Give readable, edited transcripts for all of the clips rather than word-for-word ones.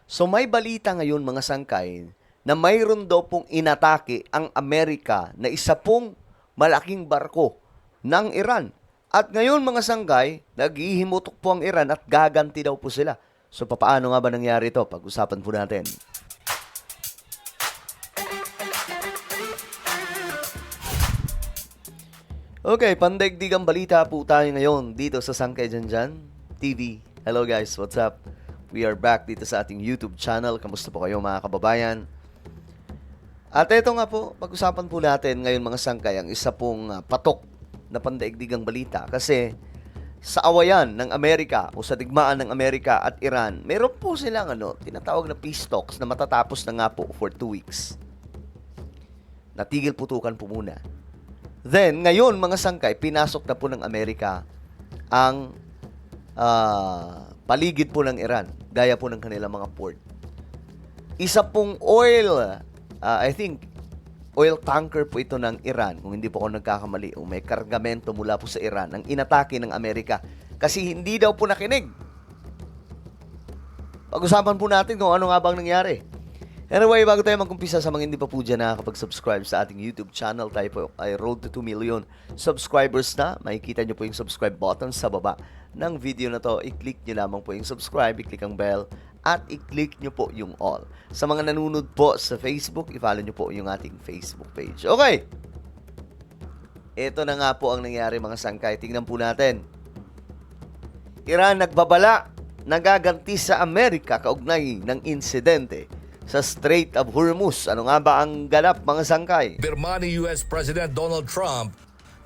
So may balita ngayon mga sangkay na mayroon daw pong inatake ang Amerika na isa pong malaking barko ng Iran. At ngayon mga sangkay, naghihimutok po ang Iran at gaganti daw po sila. So papaano nga ba nangyari ito? Pag-usapan po natin. Okay, pandaigdigang balita po tayo ngayon dito sa Sangkay Janjan TV. Hello guys, what's up? We are back dito sa ating YouTube channel. Kamusta po kayo mga kababayan? At ito nga po, pag-usapan po natin ngayon mga sangkay ang isa pong patok na pandaigdigang balita. Kasi sa awayan ng Amerika o sa digmaan ng Amerika at Iran, meron po silang tinatawag na peace talks na matatapos na nga po for 2 weeks. Natigil putukan po muna. Then, ngayon mga sangkay, pinasok na po ng Amerika ang paligid po ng Iran, gaya po ng kanilang mga port. Isa pong oil tanker po ito ng Iran, kung hindi po ako nagkakamali, o may kargamento mula po sa Iran, ang inatake ng Amerika kasi hindi daw po nakinig. Pag-usapan po natin kung ano nga bang nangyari. Anyway, bago tayo mag-umpisa, sa mga hindi pa po dyan nakakapag-subscribe sa ating YouTube channel, tayo po ay road to 2 million subscribers na. Makikita nyo po yung subscribe button sa baba ng video na to. I-click nyo lamang po yung subscribe, i-click ang bell, at i-click nyo po yung all. Sa mga nanonood po sa Facebook, i-follow nyo po yung ating Facebook page. Okay! Ito na nga po ang nangyari mga sangkay. Tingnan po natin. Iran nagbabala, nagaganti sa Amerika kaugnay ng insidente sa Strait of Hormuz. Ano nga ba ang ganap mga sangkay? Pirma ni US President Donald Trump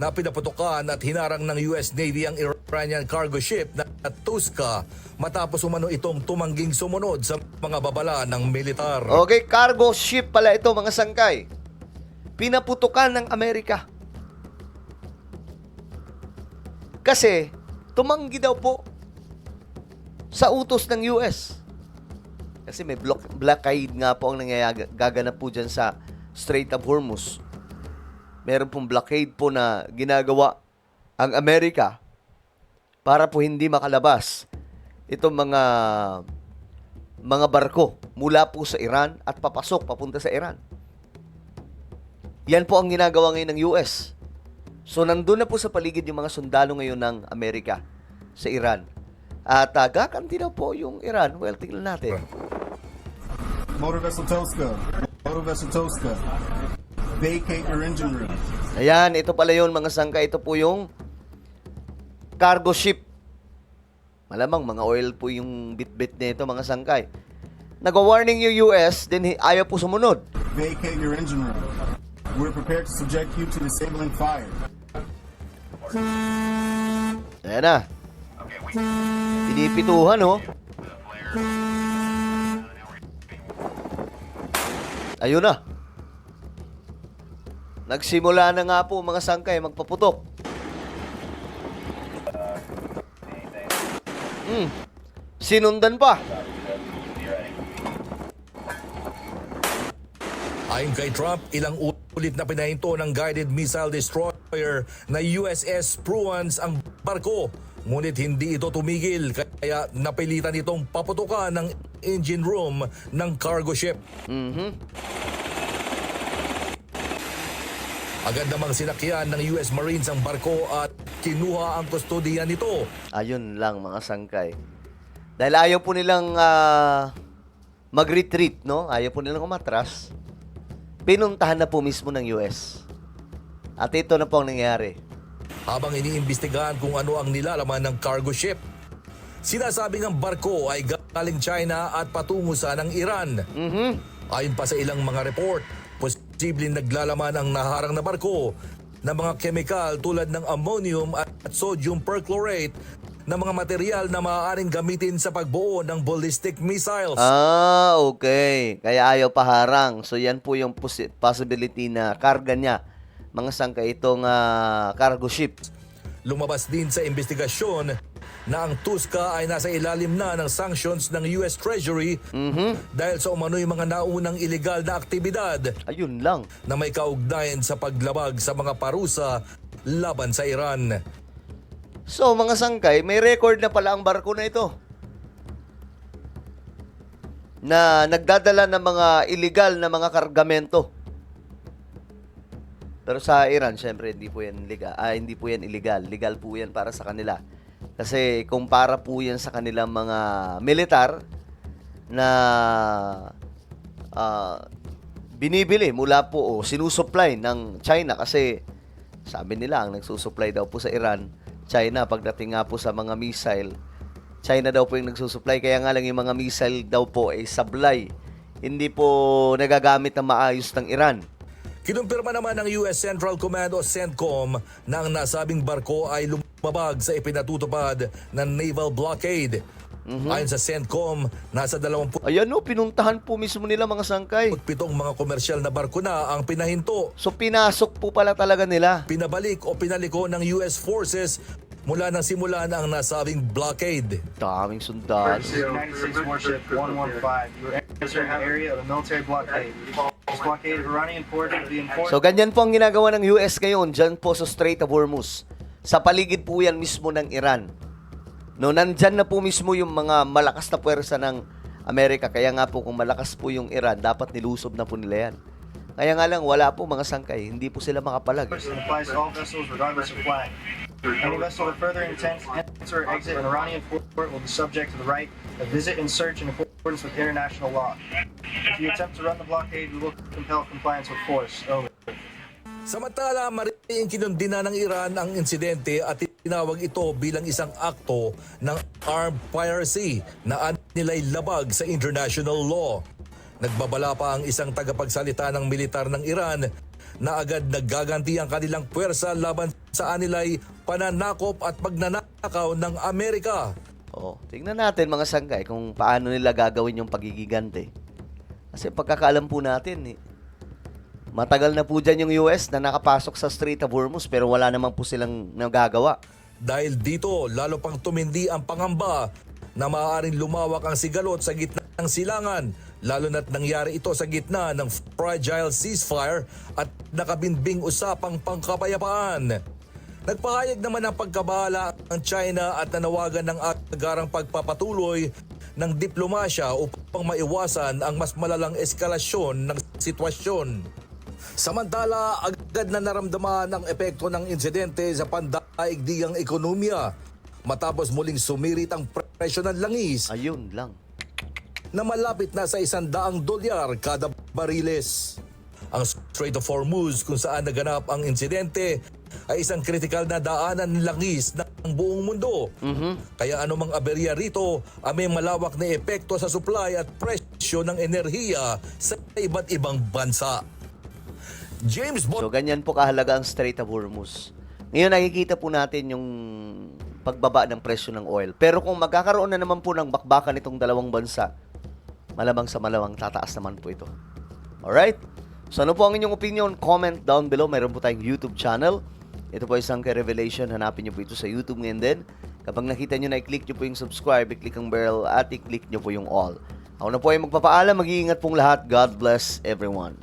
na pinaputukan at hinarang ng US Navy ang Iranian cargo ship na Tuska matapos umano itong tumangging sumunod sa mga babala ng militar. Okay, cargo ship pala ito mga sangkay. Pinaputukan ng Amerika. Kasi tumanggi daw po sa utos ng US. Kasi may blockade nga po ang gaganap po dyan sa Strait of Hormuz. Meron pong blockade po na ginagawa ang Amerika para po hindi makalabas itong mga barko mula po sa Iran at papasok papunta sa Iran. Yan po ang ginagawa ngayon ng US. So nandun na po sa paligid yung mga sundalo ngayon ng Amerika sa Iran. At gaganti na po yung Iran. Well, tingnan natin. Motor Vessel Toska. Vacate your engine room. Ayan, ito pala yun mga sangka. Ito po yung cargo ship. Malamang mga oil po yung bit-bit nito mga sangkay. Nag-warning yung US, then ayaw po sumunod. Vacate your engine room. We're prepared to subject you to disabling fire. Ayan na. Pinipituhan, oh. Ayun na. Nagsimula na nga po mga sangkay magpaputok. Sinundan pa. Ayon kay Trump, ilang ulit na pinahinto ng guided missile destroyer na USS Spruance ang barko. Ngunit hindi ito tumigil kaya napilitan itong paputukan ng engine room ng cargo ship. Agad namang sinakyan ng US Marines ang barko at kinuha ang kustodiya nito. Ayun lang mga sangkay. Dahil ayaw po nilang mag-retreat, no? Ayaw po nilang umatras. Pinuntahan na po mismo ng US. At ito na po ang nangyari. Habang iniimbestigahan kung ano ang nilalaman ng cargo ship, sinasabing ang barko ay galing China at patungo sa ng Iran. Ayon pa sa ilang mga report, posibleng naglalaman ang naharang na barko ng mga kemikal tulad ng ammonium at sodium perchlorate na mga material na maaaring gamitin sa pagbuo ng ballistic missiles. Okay. Kaya ayaw paharang. So yan po yung possibility na karga niya. Mga sangkay itong cargo ship. Lumabas din sa investigasyon na ang Tuska ay nasa ilalim na ng sanctions ng US Treasury dahil sa umano'y mga naunang illegal na aktibidad Ayun lang. na may kaugnayan sa paglabag sa mga parusa laban sa Iran. So mga sangkay, may record na pala ang barko na ito. na nagdadala ng mga illegal na mga kargamento. Pero sa Iran, syempre hindi po yan hindi po yan illegal. Legal po yan para sa kanila. Kasi kumpara po yan sa kanilang mga militar na binibili mula po o sinusupply ng China kasi sabi nila ang nagsusupply daw po sa Iran, China. Pagdating nga po sa mga missile, China daw po yung nagsusupply. Kaya nga lang yung mga missile daw po ay sablay. Hindi po nagagamit na maayos ng Iran. Kinumpirma naman ng US Central Command o CENTCOM na ang nasabing barko ay lumabag sa ipinatutupad na naval blockade. Ayon sa CENTCOM, nasa 27 Ayan o, pinuntahan po mismo nila mga sangkay. mga komersyal na barko na ang pinahinto, So pinasok po pala talaga nila. pinabalik o pinaliko ng US forces mula nang simula na ang nasabing blockade. Daming sundalo. United States warship 115. You are entering the area of a military blockade. This blockade of Iranian port will be enforced. So ganyan po ang ginagawa ng US ngayon dyan po sa Strait of Hormuz. Sa paligid po yan mismo ng Iran. No, nandyan na po mismo yung mga malakas na puwersa ng Amerika. Kaya nga po kung malakas po yung Iran, dapat nilusob na po nila yan. Kaya nga lang, wala po mga sangkay. Hindi po sila makapalag. And applies to all vessels regardless of flag. Any vessel that further intends to enter or exit an Iranian port will be subject to the right to visit and search in accordance with international law. If you attempt to run the blockade, we will compel compliance with force. Over. Samantala, mariing kinundina ng Iran ang insidente at tinawag ito bilang isang akto ng armed piracy na nilay labag sa international law. Nagbabala pa ang isang tagapagsalita ng militar ng Iran na agad naggaganti ang kanilang puwersa laban sa anilay pananakop at pagnanakaw ng Amerika. Tingnan natin mga sangkay kung paano nila gagawin yung pagigigante. Kasi pagkakaalam po natin, matagal na po dyan yung US na nakapasok sa Strait of Hormuz pero wala naman po silang nagagawa. Dahil dito, lalo pang tumindi ang pangamba na maaaring lumawak ang sigalot sa gitna ng silangan, lalo na't nangyari ito sa gitna ng fragile ceasefire at nakabinbing usapang pangkapayapaan. Nagpahayag naman ng pagkabahala ang China at nanawagan ng agarang pagpapatuloy ng diplomasya upang maiwasan ang mas malalang eskalasyon ng sitwasyon. Samantala, agad na naramdaman ang epekto ng insidente sa pandaigdigang ekonomiya matapos muling sumirit ang presyo ng langis Ayun lang. na malapit na sa $100 kada bariles. Ang Strait of Hormuz kung saan naganap ang insidente ay isang kritikal na daanan ng langis ng buong mundo. Kaya anumang aberya rito ay may malawak na epekto sa supply at presyo ng enerhiya sa iba't ibang bansa. James Bond. So ganyan po kahalaga ang Strait of Hormuz. Ngayon nakikita po natin yung pagbaba ng presyo ng oil. Pero kung magkakaroon na naman po ng bakbakan itong dalawang bansa, malamang sa malamang tataas naman po ito. Alright? So ano po ang inyong opinion? Comment down below. Mayroon po tayong YouTube channel. Ito po isang Revelation. Hanapin nyo po ito sa YouTube ngayon din. Kapag nakita nyo na, i-click nyo po yung subscribe, i-click ang bell, at i-click nyo po yung all. Ako na po ay magpapaalam. Mag-iingat pong lahat. God bless everyone.